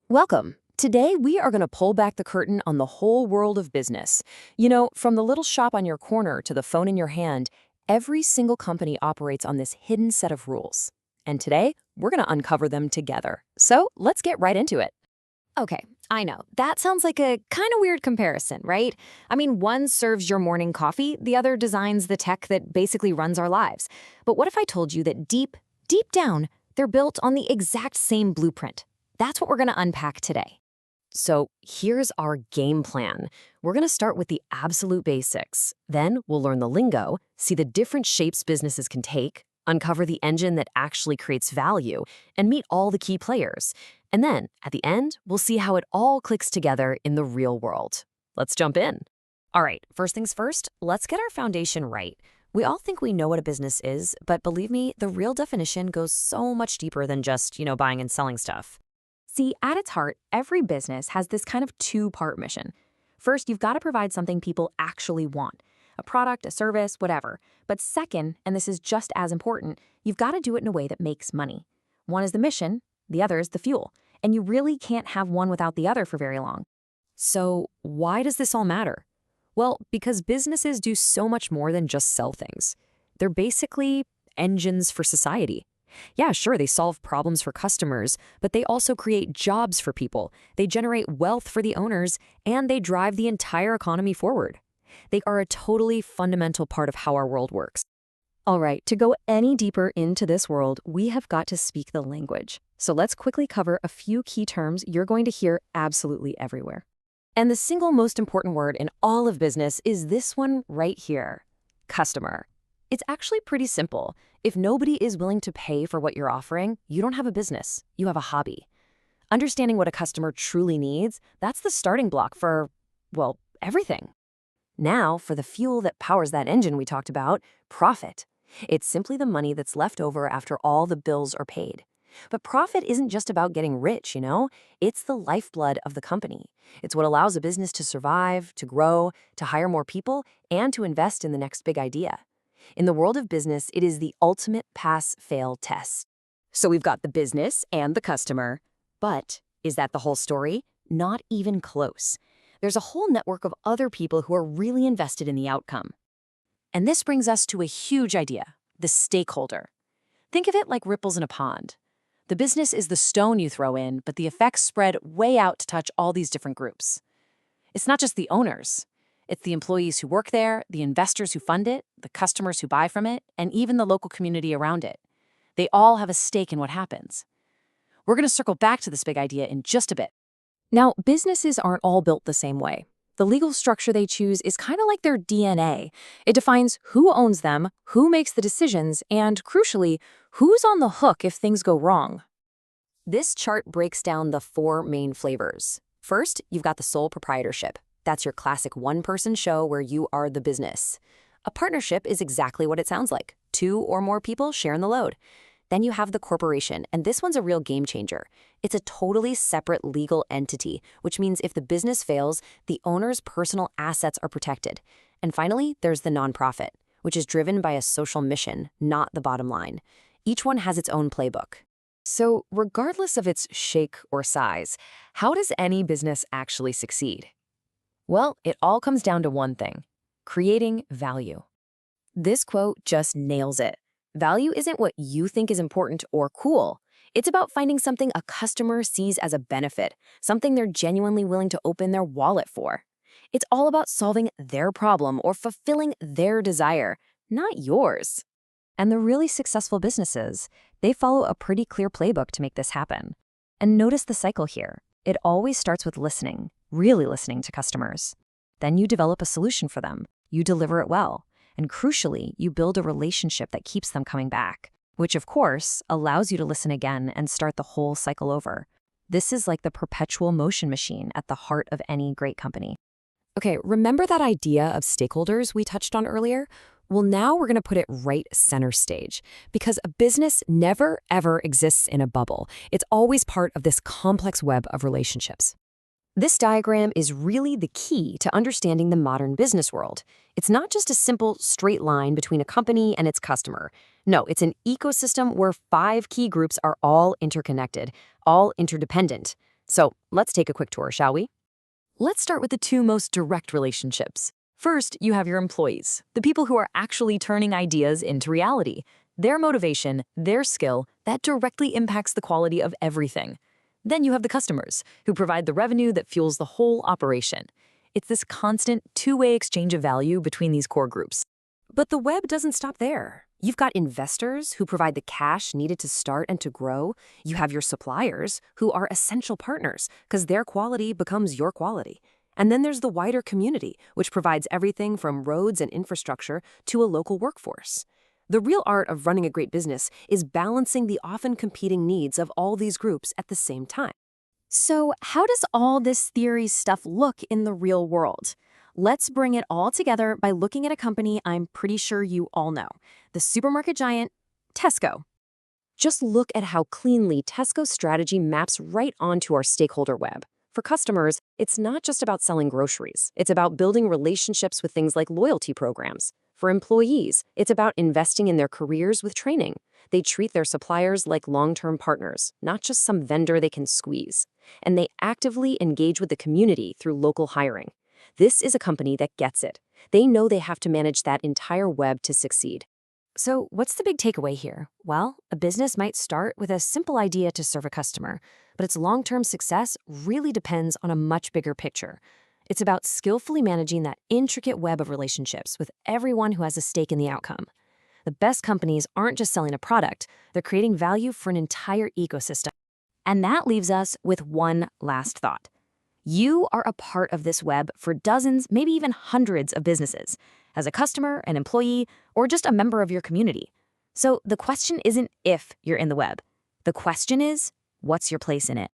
Welcome. Today, we are going to pull back the curtain on the whole world of business. From the little shop on your corner to the phone in your hand, every single company operates on this hidden set of rules. And today, we're going to uncover them together. So let's get right into it. Okay, I know. That sounds like a kind of weird comparison, right? I mean, one serves your morning coffee, the other designs the tech that basically runs our lives. But what if I told you that deep down, they're built on the exact same blueprint? That's what we're going to unpack today. So here's our game plan. We're going to start with the absolute basics. Then we'll learn the lingo, see the different shapes businesses can take, uncover the engine that actually creates value, and meet all the key players. And then, at the end, we'll see how it all clicks together in the real world. Let's jump in. All right, first things first, let's get our foundation right. We all think we know what a business is, but believe me, the real definition goes so much deeper than just, buying and selling stuff. See, at its heart, every business has this kind of two-part mission. First, you've got to provide something people actually want, a product, a service, whatever. But second, and this is just as important, you've got to do it in a way that makes money. One is the mission, the other is the fuel, and you really can't have one without the other for very long. So why does this all matter? Well, because businesses do so much more than just sell things. They're basically engines for society. Yeah, sure, they solve problems for customers, but they also create jobs for people. They generate wealth for the owners, and they drive the entire economy forward. They are a totally fundamental part of how our world works. All right, to go any deeper into this world, we have got to speak the language. So let's quickly cover a few key terms you're going to hear absolutely everywhere. And the single most important word in all of business is this one right here: customer. It's actually pretty simple. If nobody is willing to pay for what you're offering, you don't have a business, you have a hobby. Understanding what a customer truly needs, that's the starting block for, well, everything. Now, for the fuel that powers that engine we talked about, profit. It's simply the money that's left over after all the bills are paid. But profit isn't just about getting rich. It's the lifeblood of the company. It's what allows a business to survive, to grow, to hire more people, and to invest in the next big idea. In the world of business, it is the ultimate pass-fail test. So we've got the business and the customer. But is that the whole story? Not even close. There's a whole network of other people who are really invested in the outcome. And this brings us to a huge idea: the stakeholder. Think of it like ripples in a pond. The business is the stone you throw in, but the effects spread way out to touch all these different groups. It's not just the owners. It's the employees who work there, the investors who fund it, the customers who buy from it, and even the local community around it. They all have a stake in what happens. We're going to circle back to this big idea in just a bit. Now, businesses aren't all built the same way. The legal structure they choose is kind of like their DNA. It defines who owns them, who makes the decisions, and, crucially, who's on the hook if things go wrong. This chart breaks down the four main flavors. First, you've got the sole proprietorship. That's your classic one-person show where you are the business. A partnership is exactly what it sounds like. Two or more people sharing the load. Then you have the corporation, and this one's a real game changer. It's a totally separate legal entity, which means if the business fails, the owner's personal assets are protected. And finally, there's the nonprofit, which is driven by a social mission, not the bottom line. Each one has its own playbook. So, regardless of its shape or size, how does any business actually succeed? Well, it all comes down to one thing: creating value. This quote just nails it. Value isn't what you think is important or cool. It's about finding something a customer sees as a benefit, something they're genuinely willing to open their wallet for. It's all about solving their problem or fulfilling their desire, not yours. And the really successful businesses, they follow a pretty clear playbook to make this happen. And notice the cycle here. It always starts with listening, really listening to customers. Then you develop a solution for them. You deliver it well. And crucially, you build a relationship that keeps them coming back, which of course allows you to listen again and start the whole cycle over. This is like the perpetual motion machine at the heart of any great company. Okay, remember that idea of stakeholders we touched on earlier? Well, now we're going to put it right center stage, because a business never, ever exists in a bubble. It's always part of this complex web of relationships. This diagram is really the key to understanding the modern business world. It's not just a simple straight line between a company and its customer. No, it's an ecosystem where 5 key groups are all interconnected, all interdependent. So let's take a quick tour, shall we? Let's start with the two most direct relationships. First, you have your employees, the people who are actually turning ideas into reality. Their motivation, their skill, that directly impacts the quality of everything. Then you have the customers, who provide the revenue that fuels the whole operation. It's this constant two-way exchange of value between these core groups. But the web doesn't stop there. You've got investors who provide the cash needed to start and to grow. You have your suppliers who are essential partners because their quality becomes your quality. And then there's the wider community, which provides everything from roads and infrastructure to a local workforce. The real art of running a great business is balancing the often competing needs of all these groups at the same time. So, how does all this theory stuff look in the real world? Let's bring it all together by looking at a company I'm pretty sure you all know, the supermarket giant, Tesco. Just look at how cleanly Tesco's strategy maps right onto our stakeholder web. For customers, it's not just about selling groceries. It's about building relationships with things like loyalty programs. For employees, it's about investing in their careers with training. They treat their suppliers like long-term partners, not just some vendor they can squeeze. And they actively engage with the community through local hiring. This is a company that gets it. They know they have to manage that entire web to succeed. So what's the big takeaway here? Well, a business might start with a simple idea to serve a customer, but its long-term success really depends on a much bigger picture. It's about skillfully managing that intricate web of relationships with everyone who has a stake in the outcome. The best companies aren't just selling a product, they're creating value for an entire ecosystem. And that leaves us with one last thought. You are a part of this web for dozens, maybe even hundreds of businesses, as a customer, an employee, or just a member of your community. So the question isn't if you're in the web. The question is, what's your place in it?